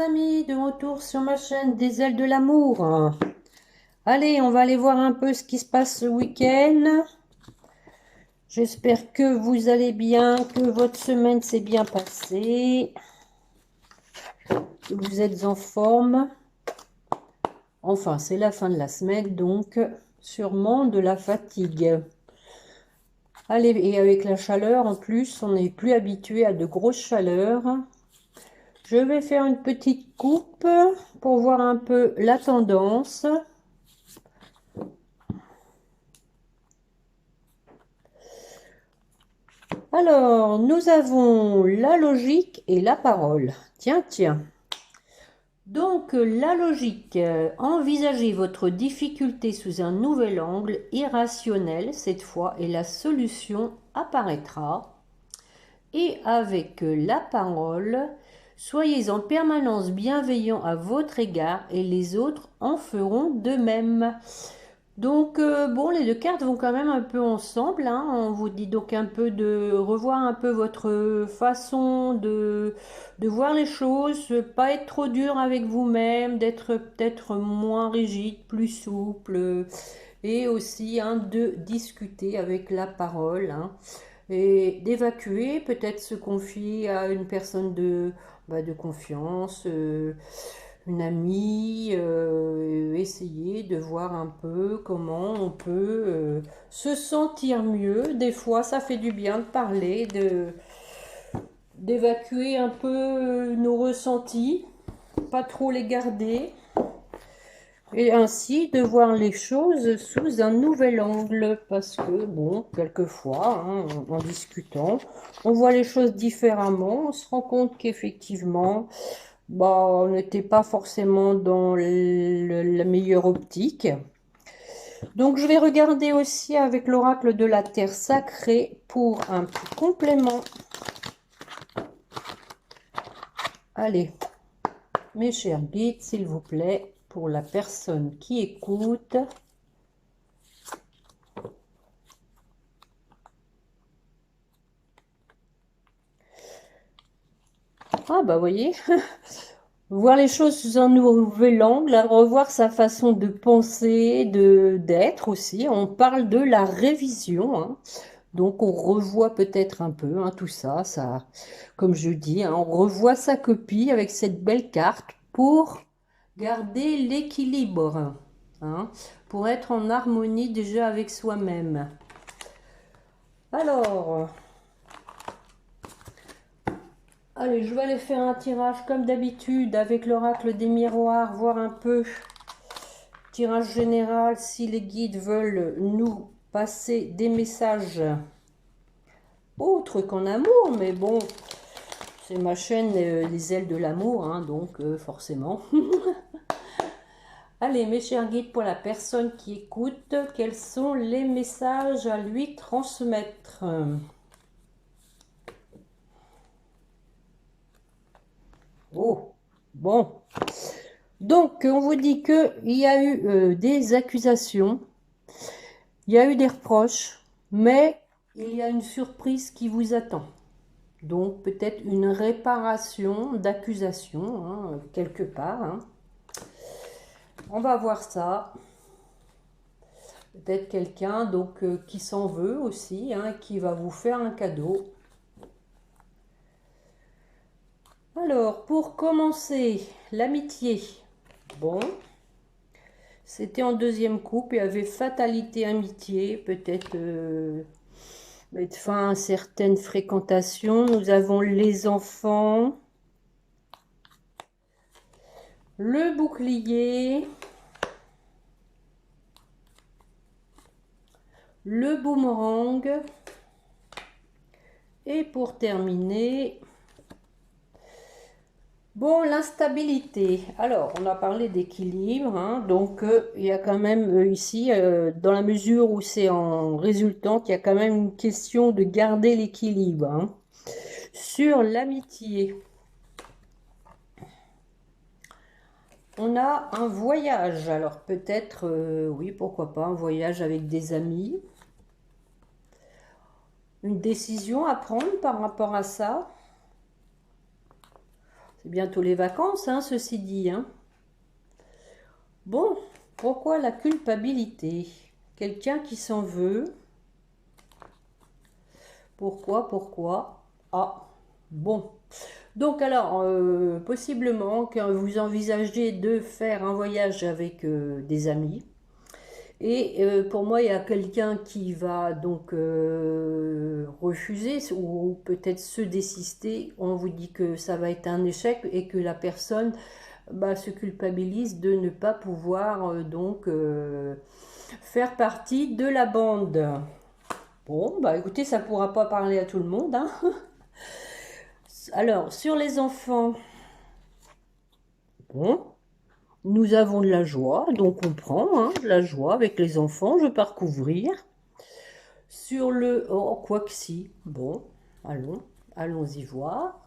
amis, de retour sur ma chaîne des ailes de l'amour. Allez, on va aller voir un peu ce qui se passe ce week-end. J'espère que vous allez bien, que votre semaine s'est bien passée, que vous êtes en forme. Enfin, c'est la fin de la semaine, donc sûrement de la fatigue. Allez, et avec la chaleur en plus, on n'est plus habitué à de grosses chaleurs. Je vais faire une petite coupe pour voir un peu la tendance. Alors, nous avons la logique et la parole. Tiens, tiens. Donc, la logique. Envisagez votre difficulté sous un nouvel angle, irrationnel cette fois, et la solution apparaîtra. Et avec la parole, soyez en permanence bienveillant à votre égard et les autres en feront de même. Donc, bon, les deux cartes vont quand même un peu ensemble, hein. On vous dit donc un peu de revoir un peu votre façon de voir les choses, pas être trop dur avec vous-même, d'être peut-être moins rigide, plus souple, et aussi hein, de discuter avec la parole, hein, et d'évacuer, peut-être se confier à une personne de confiance. Une amie, essayer de voir un peu comment on peut se sentir mieux. Des fois, ça fait du bien de parler, d'évacuer un peu nos ressentis, pas trop les garder, et ainsi de voir les choses sous un nouvel angle. Parce que, bon, quelquefois, hein, en discutant, on voit les choses différemment, on se rend compte qu'effectivement, bah, on n'était pas forcément dans la meilleure optique. Donc, je vais regarder aussi avec l'oracle de la Terre sacrée pour un petit complément. Allez, mes chers guides, s'il vous plaît, pour la personne qui écoute. Ah, bah, voyez, voir les choses sous un nouvel angle, hein, revoir sa façon de penser, d'être aussi. On parle de la révision, hein. Donc on revoit peut-être un peu hein, tout ça, comme je dis, hein, on revoit sa copie avec cette belle carte pour garder l'équilibre, hein, pour être en harmonie déjà avec soi-même. Alors, allez, je vais aller faire un tirage comme d'habitude avec l'oracle des miroirs, voir un peu, tirage général, si les guides veulent nous passer des messages autres qu'en amour, mais bon, c'est ma chaîne Les ailes de l'amour, hein, donc forcément. Allez, mes chers guides, pour la personne qui écoute, quels sont les messages à lui transmettre? Oh, bon. Donc, on vous dit qu'il y a eu des accusations, il y a eu des reproches, mais il y a une surprise qui vous attend. Donc, peut-être une réparation d'accusations, hein, quelque part, hein. On va voir ça. Peut-être quelqu'un donc qui s'en veut aussi, hein, qui va vous faire un cadeau. Alors, pour commencer, l'amitié. Bon, c'était en deuxième couple, il y avait fatalité, amitié, peut-être mettre fin à certaines fréquentations. Nous avons les enfants, le bouclier, le boomerang. Et pour terminer, bon, l'instabilité. Alors, on a parlé d'équilibre, hein, donc il y a quand même ici, dans la mesure où c'est en résultante, il y a quand même une question de garder l'équilibre, hein. Sur l'amitié, on a un voyage. Alors peut-être, oui, pourquoi pas, un voyage avec des amis. Une décision à prendre par rapport à ça. C'est bientôt les vacances, hein, ceci dit, hein. Bon, pourquoi la culpabilité? Quelqu'un qui s'en veut. Pourquoi? Ah, bon. Donc alors, possiblement que vous envisagez de faire un voyage avec des amis. Et pour moi, il y a quelqu'un qui va donc refuser ou peut-être se désister. On vous dit que ça va être un échec et que la personne se culpabilise de ne pas pouvoir faire partie de la bande. Bon, bah écoutez, ça ne pourra pas parler à tout le monde, hein. Alors, sur les enfants, bon, nous avons de la joie, donc on prend hein, de la joie avec les enfants, je pars couvrir. Sur le... Oh, quoi que si. Bon, allons-y voir.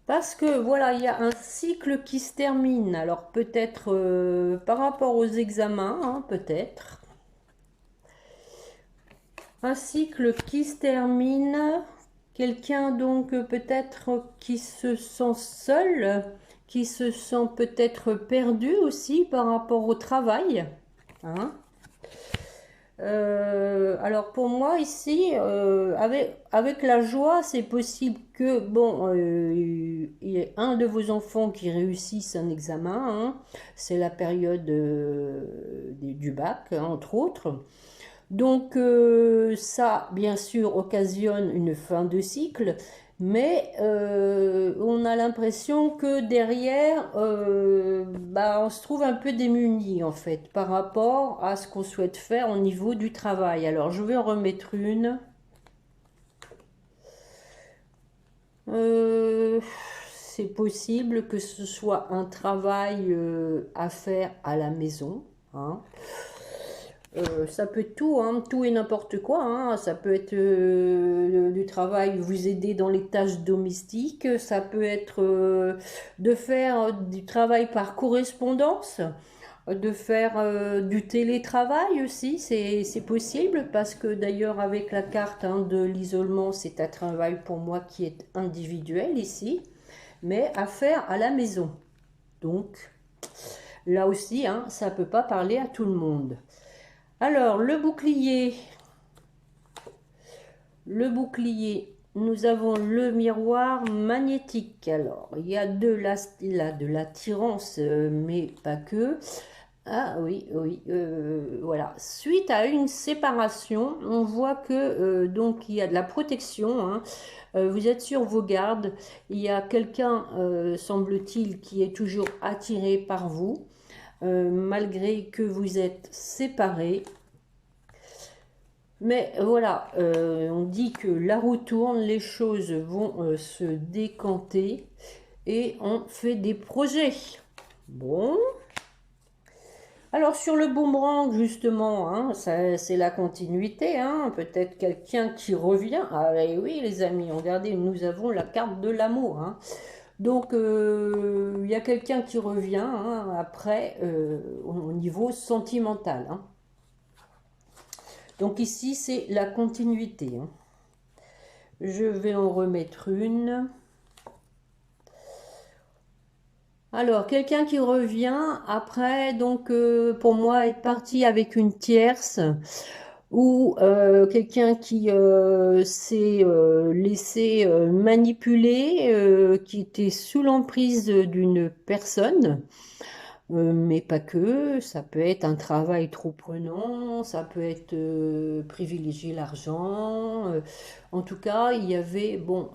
Parce que voilà, il y a un cycle qui se termine. Alors peut-être par rapport aux examens, hein, peut-être. Un cycle qui se termine. Quelqu'un donc peut-être qui se sent seul, qui se sent peut-être perdu aussi par rapport au travail. Hein. Alors pour moi ici, avec la joie, c'est possible que bon, il y ait un de vos enfants qui réussisse un examen. Hein. C'est la période du bac, hein, entre autres. Donc ça, bien sûr, occasionne une fin de cycle, mais on a l'impression que derrière, on se trouve un peu démuni en fait par rapport à ce qu'on souhaite faire au niveau du travail. Alors je vais en remettre une. C'est possible que ce soit un travail à faire à la maison. Hein. Ça peut être tout, hein, tout et n'importe quoi. Hein. Ça peut être du travail, vous aider dans les tâches domestiques. Ça peut être de faire du travail par correspondance, de faire du télétravail aussi. C'est possible parce que d'ailleurs avec la carte hein, de l'isolement, c'est un travail pour moi qui est individuel ici, mais à faire à la maison. Donc là aussi, hein, ça ne peut pas parler à tout le monde. Alors, le bouclier, nous avons le miroir magnétique. Alors, il y a de l'attirance, mais pas que. Ah oui, voilà. Suite à une séparation, on voit que donc il y a de la protection. Hein. Vous êtes sur vos gardes. Il y a quelqu'un, semble-t-il, qui est toujours attiré par vous. Malgré que vous êtes séparés. Mais voilà, on dit que la roue tourne, les choses vont se décanter et on fait des projets. Bon. Alors sur le boomerang, justement, hein, c'est la continuité. Hein, peut-être quelqu'un qui revient. Ah oui les amis, regardez, nous avons la carte de l'amour. Hein. Donc, il y a quelqu'un qui revient hein, après au niveau sentimental. Hein. Donc ici, c'est la continuité. Hein. Je vais en remettre une. Alors, quelqu'un qui revient après, donc pour moi, est parti avec une tierce ou quelqu'un qui s'est laissé manipuler, qui était sous l'emprise d'une personne, mais pas que, ça peut être un travail trop prenant, ça peut être privilégier l'argent, en tout cas, il y avait, bon,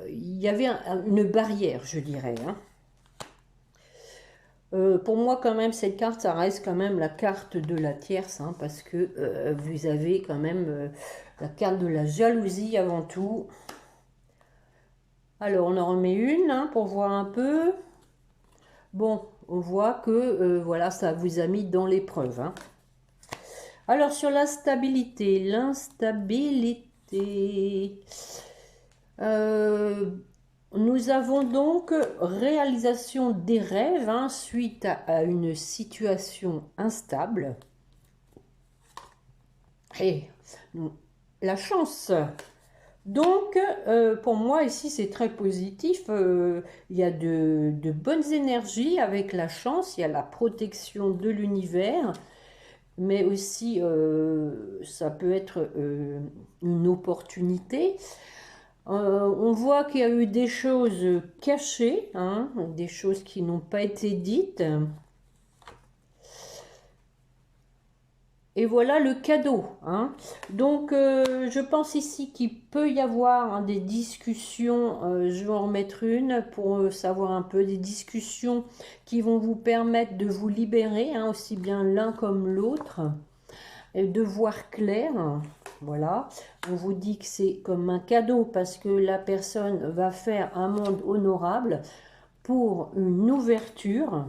il y avait une barrière, je dirais, hein. Pour moi, quand même, cette carte, ça reste quand même la carte de la tierce, hein, parce que vous avez quand même la carte de la jalousie avant tout. Alors, on en remet une hein, pour voir un peu. Bon, on voit que voilà, ça vous a mis dans l'épreuve. Hein. Alors, sur la stabilité, l'instabilité. Nous avons donc réalisation des rêves hein, suite à une situation instable. Et la chance, Donc, pour moi, ici, c'est très positif. Il y a de bonnes énergies avec la chance, il y a la protection de l'univers, mais aussi, ça peut être une opportunité. On voit qu'il y a eu des choses cachées, hein, des choses qui n'ont pas été dites. Et voilà le cadeau, hein. Donc, je pense ici qu'il peut y avoir hein, des discussions. Je vais en remettre une pour savoir un peu des discussions qui vont vous permettre de vous libérer, hein, aussi bien l'un comme l'autre, et de voir clair. Voilà, on vous dit que c'est comme un cadeau parce que la personne va faire un monde honorable pour une ouverture.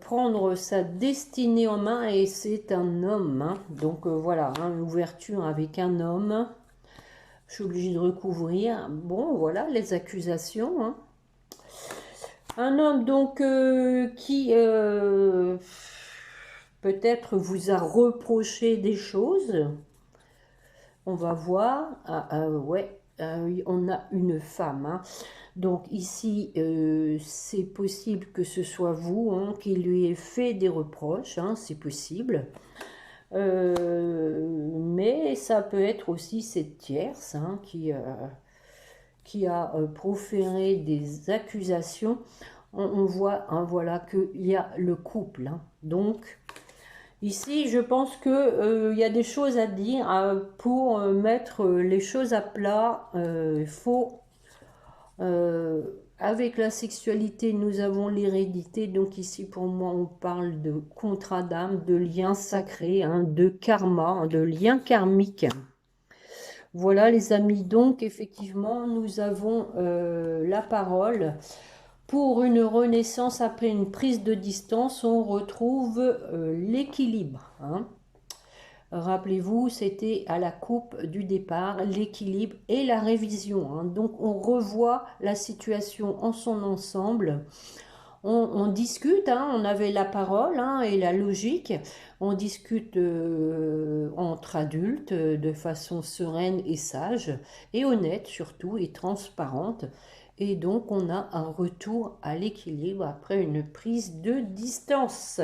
Prendre sa destinée en main et c'est un homme, hein. Donc voilà, hein, l'ouverture avec un homme. Je suis obligée de recouvrir. Bon, voilà les accusations, hein. Un homme donc qui peut-être vous a reproché des choses. On va voir. Ouais, oui, on a une femme, hein. Donc ici, c'est possible que ce soit vous hein, qui lui ait fait des reproches, hein, c'est possible. Mais ça peut être aussi cette tierce hein, qui a proféré des accusations. On voit hein, voilà, qu'il y a le couple. Hein. Donc ici, je pense qu'il y a des choses à dire pour mettre les choses à plat. Il faut avec la sexualité, nous avons l'hérédité. Donc ici, pour moi, on parle de contrat d'âme, de lien sacré, hein, de karma, hein, de lien karmique. Voilà, les amis. Donc, effectivement, nous avons la parole. Pour une renaissance après une prise de distance, on retrouve l'équilibre. Hein. Rappelez-vous, c'était à la coupe du départ, l'équilibre et la révision. Hein. Donc on revoit la situation en son ensemble. On discute, hein, on avait la parole hein, et la logique. On discute entre adultes de façon sereine et sage, et honnête surtout, et transparente. Et donc on a un retour à l'équilibre après une prise de distance.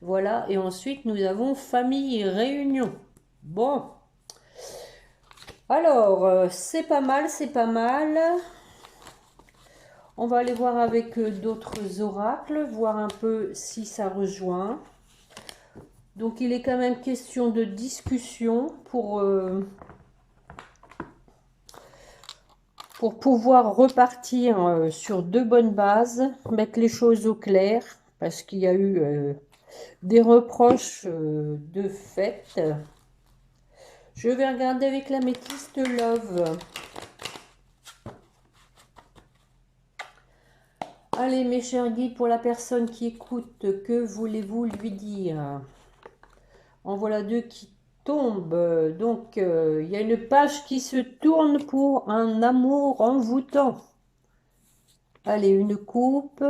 Voilà, et ensuite nous avons famille et réunion. Bon, alors c'est pas mal, c'est pas mal. On va aller voir avec d'autres oracles, voir un peu si ça rejoint. Donc il est quand même question de discussion pour pouvoir repartir sur de bonnes bases, mettre les choses au clair, parce qu'il y a eu des reproches de fait. Je vais regarder avec l'améthyste Love. Allez mes chers guides, pour la personne qui écoute, que voulez-vous lui dire? En voilà deux qui tombent. Donc il y a une page qui se tourne pour un amour envoûtant. Allez, une coupe.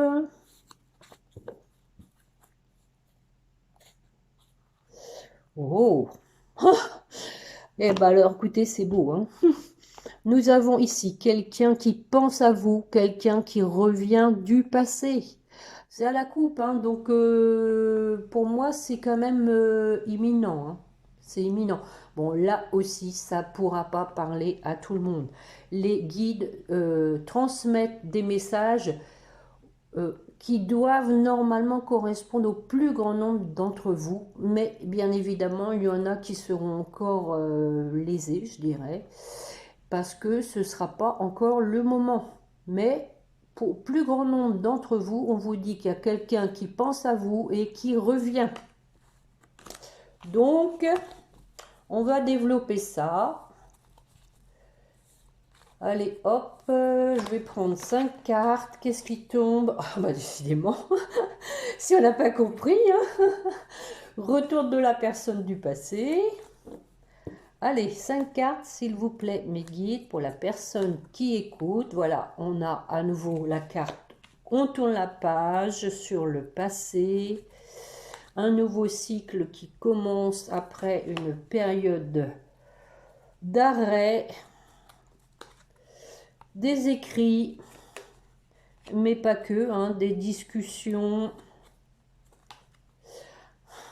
Oh, eh ben alors écoutez, c'est beau, hein. Nous avons ici quelqu'un qui pense à vous, quelqu'un qui revient du passé. C'est à la coupe, hein, donc pour moi c'est quand même imminent. Hein. C'est imminent. Bon, là aussi, ça ne pourra pas parler à tout le monde. Les guides transmettent des messages qui doivent normalement correspondre au plus grand nombre d'entre vous, mais bien évidemment, il y en a qui seront encore lésés, je dirais, parce que ce ne sera pas encore le moment. Mais pour plus grand nombre d'entre vous, on vous dit qu'il y a quelqu'un qui pense à vous et qui revient. Donc, on va développer ça. Allez, hop, je vais prendre 5 cartes. Qu'est-ce qui tombe? Ah, bah décidément, si on n'a pas compris. Hein. Retour de la personne du passé. Allez, 5 cartes, s'il vous plaît, mes guides, pour la personne qui écoute. Voilà, on a à nouveau la carte. On tourne la page sur le passé. Un nouveau cycle qui commence après une période d'arrêt, des écrits, mais pas que, hein, des discussions.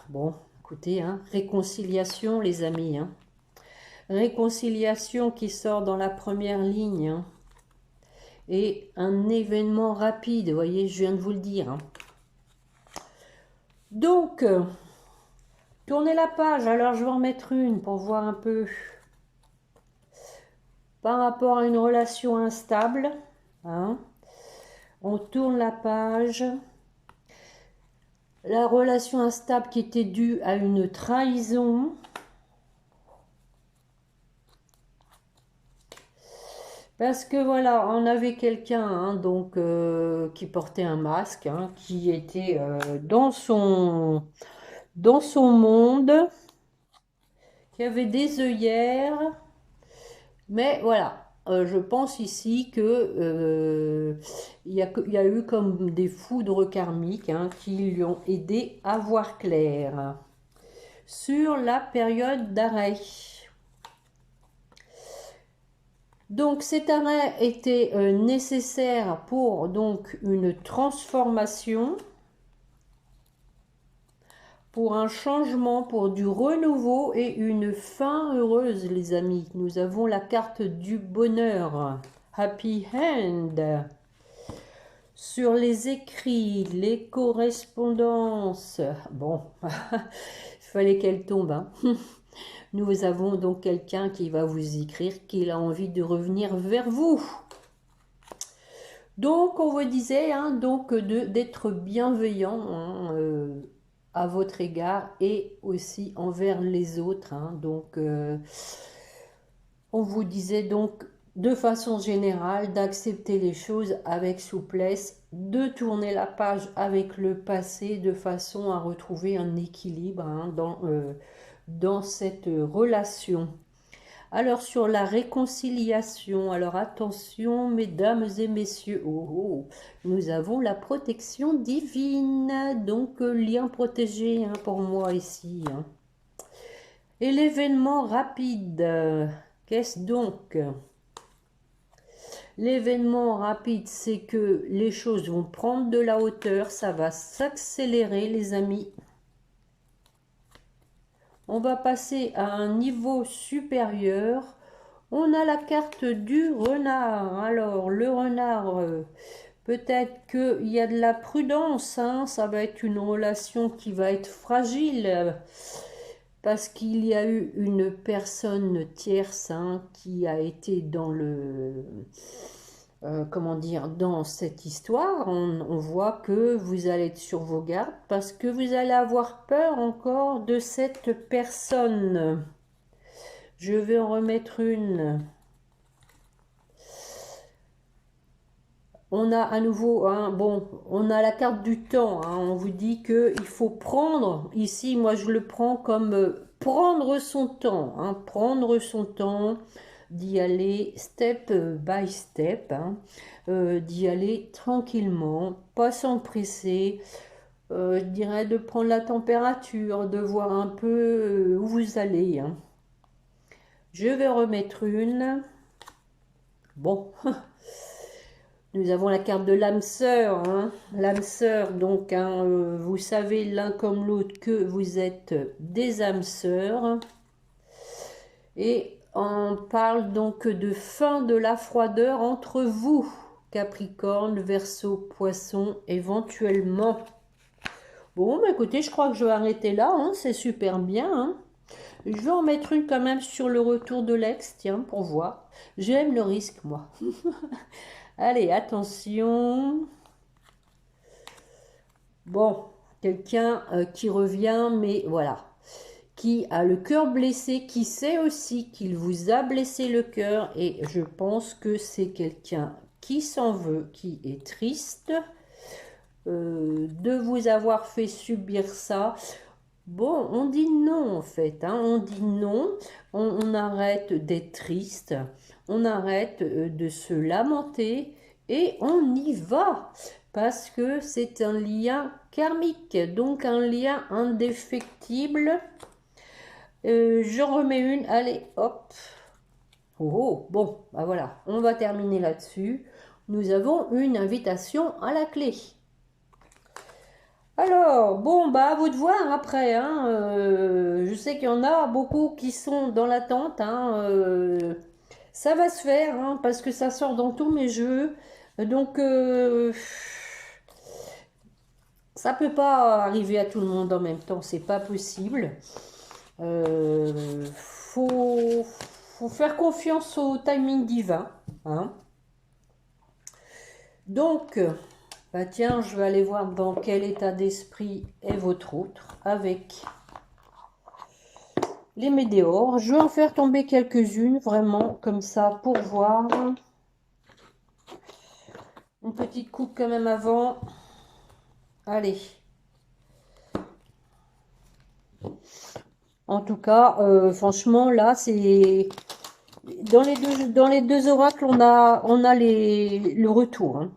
Bon, écoutez, hein, réconciliation les amis, hein. Réconciliation qui sort dans la première ligne, hein. Et un événement rapide, vous voyez, je viens de vous le dire, hein. Donc, tournez la page, alors je vais en mettre une pour voir un peu par rapport à une relation instable, hein. On tourne la page. La relation instable qui était due à une trahison. Parce que voilà, on avait quelqu'un, hein, donc qui portait un masque, hein, qui était dans son monde, qui avait des œillères. Mais voilà, je pense ici que il y a eu comme des foudres karmiques, hein, qui lui ont aidé à voir clair sur la période d'arrêt. Donc cet arrêt était nécessaire pour donc une transformation, pour un changement, pour du renouveau et une fin heureuse les amis. Nous avons la carte du bonheur, Happy Hand. Sur les écrits, les correspondances, bon, il fallait qu'elle tombe, hein. Nous avons donc quelqu'un qui va vous écrire qu'il a envie de revenir vers vous. Donc, on vous disait, hein, donc d'être bienveillant, hein, à votre égard et aussi envers les autres, hein. Donc, on vous disait donc de façon générale d'accepter les choses avec souplesse, de tourner la page avec le passé de façon à retrouver un équilibre, hein, dans cette relation. Alors sur la réconciliation, alors attention mesdames et messieurs, nous avons la protection divine, donc lien protégé, hein, pour moi ici, hein. Et l'événement rapide, qu'est-ce donc? L'événement rapide, c'est que les choses vont prendre de la hauteur, ça va s'accélérer les amis. On va passer à un niveau supérieur. On a la carte du renard. Alors, le renard, peut-être qu'il y a de la prudence, hein. Ça va être une relation qui va être fragile. Parce qu'il y a eu une personne tierce, hein, qui a été dans le... comment dire, dans cette histoire, on voit que vous allez être sur vos gardes parce que vous allez avoir peur encore de cette personne. Je vais en remettre une. On a à nouveau, hein, bon, on a la carte du temps, hein, on vous dit qu'il faut prendre, ici moi je le prends comme prendre son temps, hein, prendre son temps, d'y aller step by step, hein, d'y aller tranquillement, pas s'empresser, je dirais de prendre la température, de voir un peu où vous allez, hein. Je vais remettre une. Bon, nous avons la carte de l'âme sœur, hein. L'âme sœur, donc, hein, vous savez l'un comme l'autre que vous êtes des âmes sœurs. Et on parle donc de fin de la froideur entre vous, Capricorne, Verseau, Poisson, éventuellement. Bon, bah écoutez, je crois que je vais arrêter là, hein, c'est super bien, hein. Je vais en mettre une quand même sur le retour de l'ex, tiens, pour voir. J'aime le risque, moi. Allez, attention. Bon, quelqu'un qui revient, mais voilà. Qui a le cœur blessé, qui sait aussi qu'il vous a blessé le cœur. Et je pense que c'est quelqu'un qui s'en veut, qui est triste de vous avoir fait subir ça. Bon, on dit non en fait, hein, on dit non, on arrête d'être triste, on arrête de se lamenter et on y va parce que c'est un lien karmique, donc un lien indéfectible. J'en remets une, allez hop, Oh, oh, bon, bah voilà, on va terminer là-dessus. Nous avons une invitation à la clé. Alors, bon, bah à vous de voir après, hein. Je sais qu'il y en a beaucoup qui sont dans l'attente, hein. Ça va se faire, hein, parce que ça sort dans tous mes jeux. Donc, ça peut pas arriver à tout le monde en même temps, c'est pas possible. Faut faire confiance au timing divin, hein. Donc, bah tiens, je vais aller voir dans quel état d'esprit est votre autre avec les météores. Je vais en faire tomber quelques-unes, vraiment, comme ça, pour voir. Une petite coupe quand même avant. Allez. En tout cas, franchement, là, c'est... Dans les deux oracles, on a le retour, hein.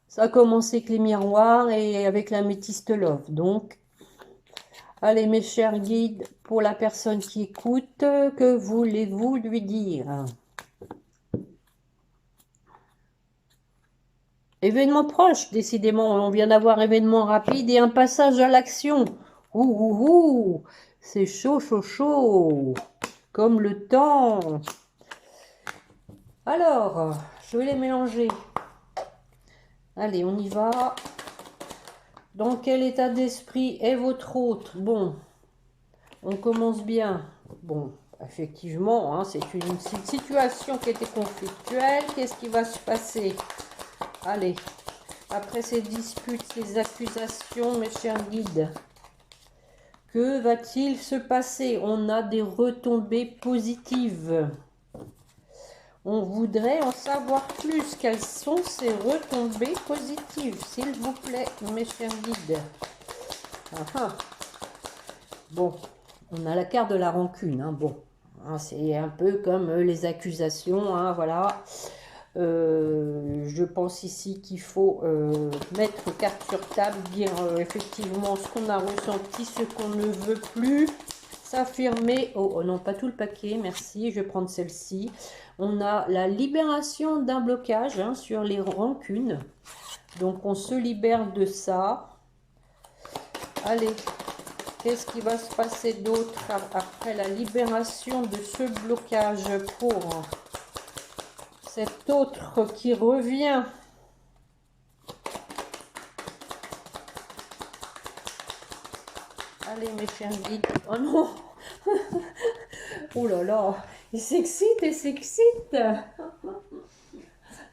Ça a commencé avec les miroirs et avec la métiste love. Donc, allez, mes chers guides, pour la personne qui écoute, que voulez-vous lui dire? Événement proche, décidément. On vient d'avoir événement rapide et un passage à l'action. Ouh, ouh, ouh. C'est chaud, chaud, chaud. Comme le temps. Alors, je vais les mélanger. Allez, on y va. Dans quel état d'esprit est votre autre? Bon, on commence bien. Bon, effectivement, hein, c'est une situation qui était conflictuelle. Qu'est-ce qui va se passer? Allez, après ces disputes, ces accusations, mes chers guides, que va-t-il se passer? On a des retombées positives. On voudrait en savoir plus. Quelles sont ces retombées positives, s'il vous plaît, mes chers guides? Bon, on a la carte de la rancune. Hein, bon, hein, c'est un peu comme les accusations. Hein, voilà. Je pense ici qu'il faut mettre carte sur table, dire effectivement ce qu'on a ressenti, ce qu'on ne veut plus. S'affirmer. Oh, oh non, pas tout le paquet, merci. Je vais prendre celle-ci. On a la libération d'un blocage, hein, sur les rancunes. Donc, on se libère de ça. Allez, qu'est-ce qui va se passer d'autre après la libération de ce blocage pour cet autre qui revient? Allez, mes chers guides. Oh non! Oh là là! Il s'excite et s'excite!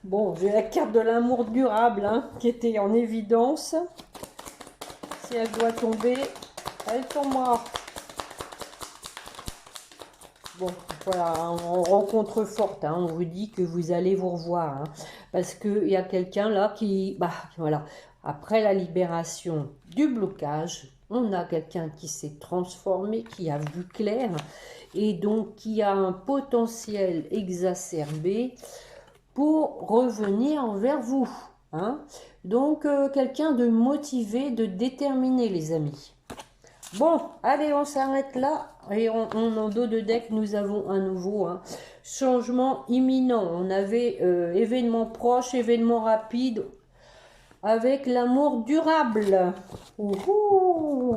Bon, j'ai la carte de l'amour durable, hein, qui était en évidence. Si elle doit tomber, elle tombera. Bon, voilà, en rencontre forte, hein, on vous dit que vous allez vous revoir. Hein, parce qu'il y a quelqu'un là qui... Bah, voilà. Après la libération du blocage, on a quelqu'un qui s'est transformé, qui a vu clair, et donc qui a un potentiel exacerbé pour revenir vers vous. Hein. Donc, quelqu'un de motivé, de déterminé, les amis. Bon, allez, on s'arrête là. Et en dos de deck, nous avons un nouveau changement imminent. On avait événement proche, événement rapide, avec l'amour durable. Ouhou.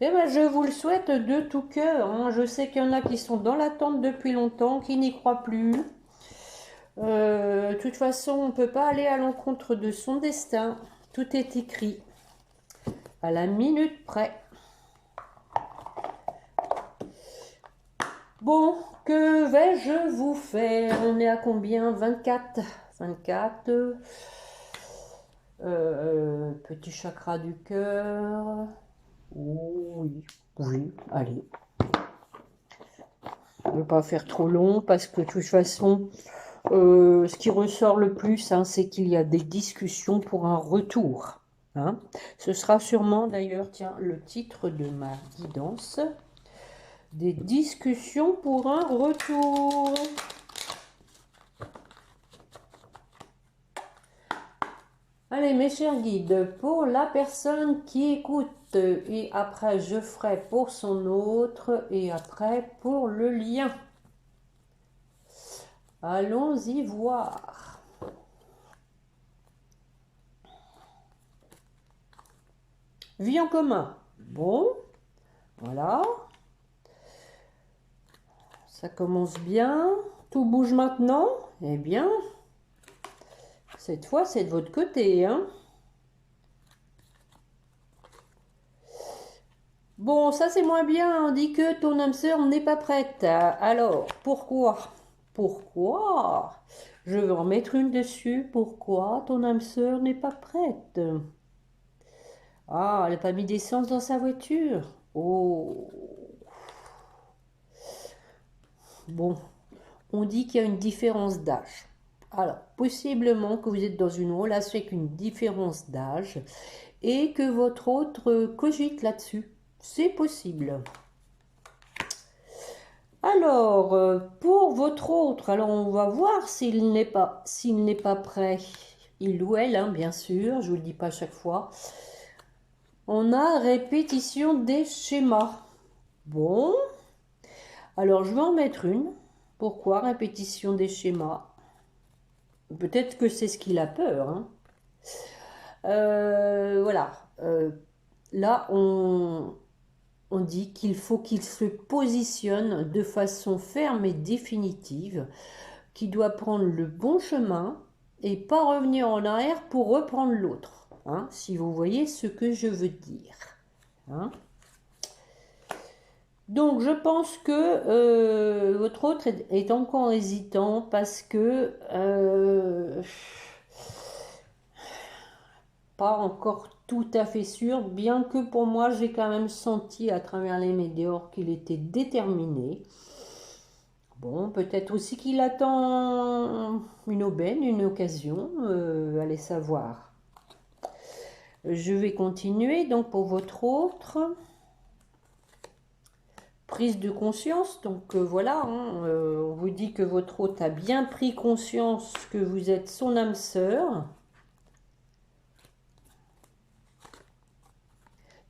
Eh ben, je vous le souhaite de tout cœur. Hein. Je sais qu'il y en a qui sont dans l'attente depuis longtemps, qui n'y croient plus. De toute façon, on ne peut pas aller à l'encontre de son destin. Tout est écrit à la minute près. Bon, que vais-je vous faire? On est à combien? 24. 24. Petit chakra du cœur. Oui, oui, allez. Je ne vais pas faire trop long parce que de toute façon, ce qui ressort le plus, hein, c'est qu'il y a des discussions pour un retour. Hein. Ce sera sûrement d'ailleurs, tiens, le titre de ma guidance. Des discussions pour un retour. Allez, mes chers guides, pour la personne qui écoute, et après je ferai pour son autre, et après pour le lien. Allons-y voir. Vie en commun. Bon, voilà. Ça commence bien. Tout bouge maintenant. Eh bien, cette fois, c'est de votre côté, hein. Bon, ça c'est moins bien. On dit que ton âme sœur n'est pas prête. Alors, pourquoi? Pourquoi? Je vais en mettre une dessus. Pourquoi ton âme sœur n'est pas prête? Ah, elle n'a pas mis d'essence dans sa voiture. Oh. Bon, on dit qu'il y a une différence d'âge. Alors, possiblement que vous êtes dans une relation avec une différence d'âge et que votre autre cogite là-dessus. C'est possible. Alors, pour votre autre, alors on va voir s'il n'est pas prêt. Il ou elle, hein, bien sûr, je ne vous le dis pas à chaque fois. On a répétition des schémas. Bon, alors je vais en mettre une. Pourquoi répétition des schémas? Peut-être que c'est ce qu'il a peur, hein. Voilà. Là, on dit qu'il faut qu'il se positionne de façon ferme et définitive, qu'il doit prendre le bon chemin et pas revenir en arrière pour reprendre l'autre, hein, si vous voyez ce que je veux dire, hein. Donc je pense que votre autre est encore hésitant parce que pas encore tout à fait sûr, bien que pour moi j'ai quand même senti à travers les météores qu'il était déterminé. Bon, peut-être aussi qu'il attend une aubaine, une occasion, allez savoir. Je vais continuer donc pour votre autre. Prise de conscience, donc voilà, hein, on vous dit que votre hôte a bien pris conscience que vous êtes son âme sœur.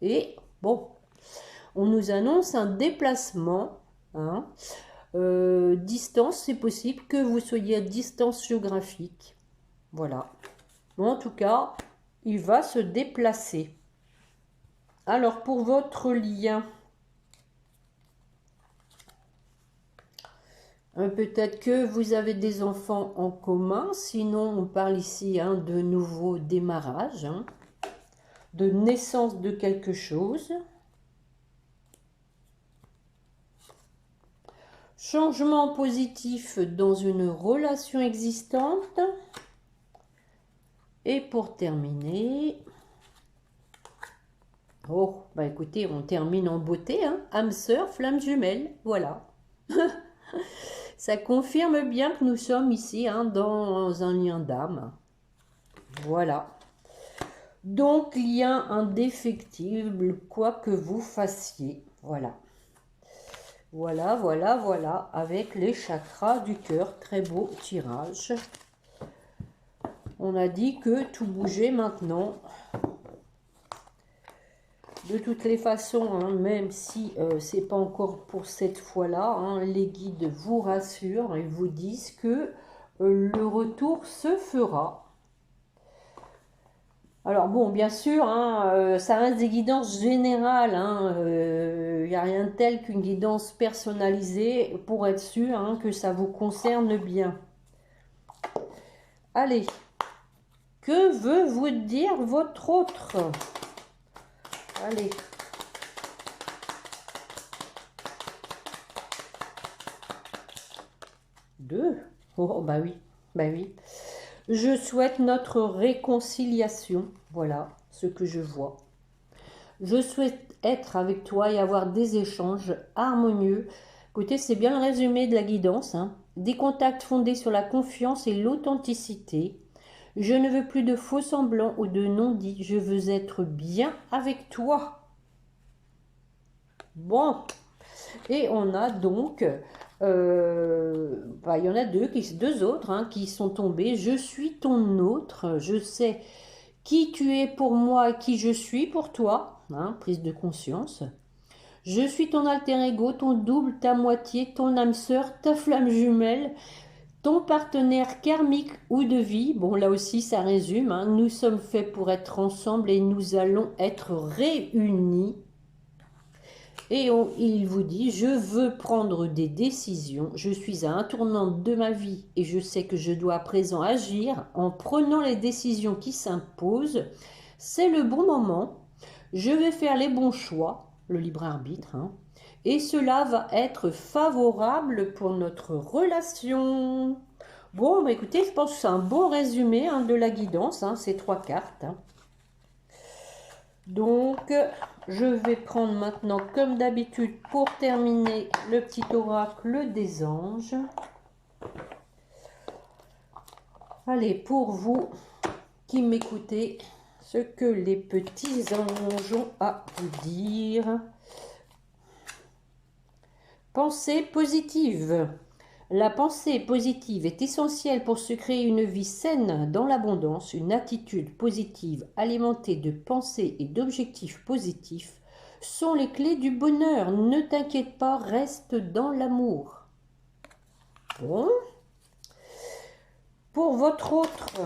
Et bon, on nous annonce un déplacement, hein. Distance, c'est possible que vous soyez à distance géographique. Voilà. Bon, en tout cas, il va se déplacer. Alors, pour votre lien, peut-être que vous avez des enfants en commun. Sinon, on parle ici, hein, de nouveau démarrage, hein, de naissance de quelque chose. Changement positif dans une relation existante. Et pour terminer, oh, bah écoutez, on termine en beauté, hein, âme sœur, flamme jumelle, voilà. Ça confirme bien que nous sommes ici, hein, dans un lien d'âme. Voilà. Donc, lien indéfectible, quoi que vous fassiez. Voilà. Voilà, voilà, voilà, avec les chakras du cœur. Très beau tirage. On a dit que tout bougeait maintenant. De toutes les façons, hein, même si c'est pas encore pour cette fois-là, hein, les guides vous rassurent et vous disent que le retour se fera. Alors bon, bien sûr, hein, ça reste des guidances générales. Il n'y a rien de tel qu'une guidance personnalisée pour être sûr, hein, que ça vous concerne bien. Allez, que veut vous dire votre autre? Allez. Deux. Oh, bah oui, bah oui. Je souhaite notre réconciliation. Voilà ce que je vois. Je souhaite être avec toi et avoir des échanges harmonieux. Écoutez, c'est bien le résumé de la guidance, hein. Des contacts fondés sur la confiance et l'authenticité. Je ne veux plus de faux semblants ou de non-dits. Je veux être bien avec toi. Bon. Et on a donc... il y en a deux autres, hein, qui sont tombés. Je suis ton autre. Je sais qui tu es pour moi et qui je suis pour toi. Hein, prise de conscience. Je suis ton alter ego, ton double, ta moitié, ton âme sœur, ta flamme jumelle, Ton partenaire karmique ou de vie, bon là aussi ça résume, hein, nous sommes faits pour être ensemble et nous allons être réunis. Et il vous dit, je veux prendre des décisions, je suis à un tournant de ma vie et je sais que je dois à présent agir en prenant les décisions qui s'imposent. C'est le bon moment, je vais faire les bons choix, le libre arbitre, hein, et cela va être favorable pour notre relation. Bon, bah écoutez, je pense que c'est un bon résumé, hein, de la guidance, hein, ces 3 cartes. Hein. Donc, je vais prendre maintenant, comme d'habitude, pour terminer, le petit oracle des anges. Allez, pour vous qui m'écoutez, ce que les petits anges ont à vous dire. Pensée positive. La pensée positive est essentielle pour se créer une vie saine dans l'abondance. Une attitude positive alimentée de pensées et d'objectifs positifs sont les clés du bonheur. Ne t'inquiète pas, reste dans l'amour. Bon. Pour votre autre...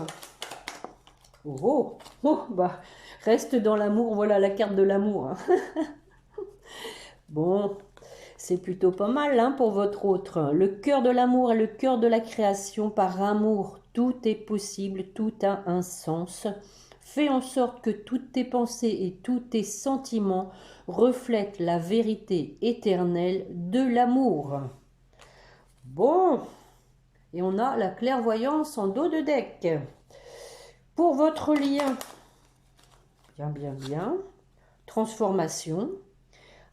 bah, reste dans l'amour, voilà la carte de l'amour. Hein. Bon... C'est plutôt pas mal, hein, pour votre autre. Le cœur de l'amour est le cœur de la création. Par amour, tout est possible, tout a un sens. Fais en sorte que toutes tes pensées et tous tes sentiments reflètent la vérité éternelle de l'amour. Bon, et on a la clairvoyance en dos de deck. Pour votre lien, bien, transformation.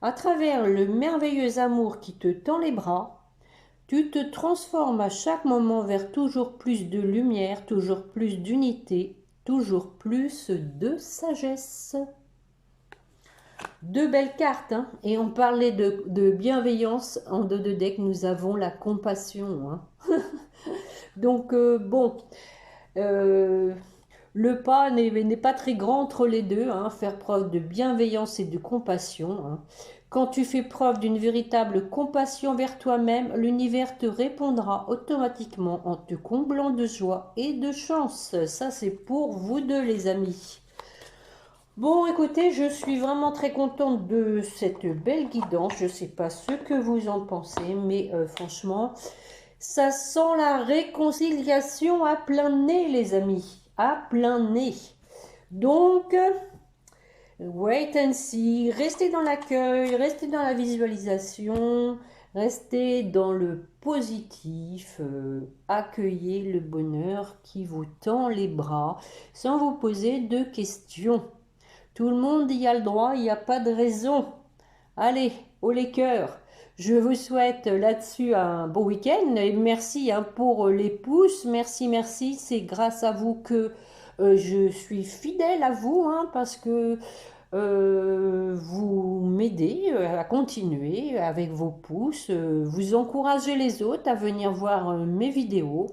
À travers le merveilleux amour qui te tend les bras, tu te transformes à chaque moment vers toujours plus de lumière, toujours plus d'unité, toujours plus de sagesse. 2 belles cartes, hein, et on parlait de bienveillance. En dos de deck, nous avons la compassion. Hein. Donc, bon... le pas n'est pas très grand entre les deux, hein, faire preuve de bienveillance et de compassion. Hein. Quand tu fais preuve d'une véritable compassion vers toi-même, l'univers te répondra automatiquement en te comblant de joie et de chance. Ça, c'est pour vous deux, les amis. Bon, écoutez, je suis vraiment très contente de cette belle guidance. Je ne sais pas ce que vous en pensez, mais franchement, ça sent la réconciliation à plein nez, les amis. À plein nez. Donc, wait and see. Restez dans l'accueil, restez dans la visualisation, restez dans le positif. Accueillez le bonheur qui vous tend les bras sans vous poser de questions. Tout le monde y a le droit, il n'y a pas de raison. Allez, haut les cœurs. Je vous souhaite là-dessus un bon week-end et merci, hein, pour les pouces. Merci. C'est grâce à vous que je suis fidèle à vous, hein, parce que vous m'aidez à continuer avec vos pouces. Vous encouragez les autres à venir voir mes vidéos.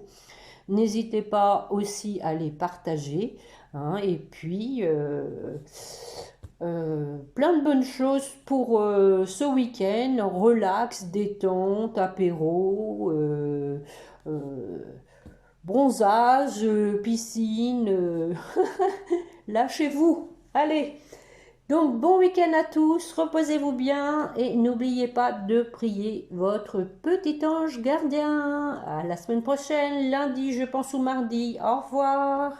N'hésitez pas aussi à les partager. Hein, et puis... plein de bonnes choses pour ce week-end, relax, détente, apéro, bronzage, piscine, lâchez-vous, allez. Donc bon week-end à tous, reposez-vous bien et n'oubliez pas de prier votre petit ange gardien. À la semaine prochaine, lundi je pense ou mardi, au revoir.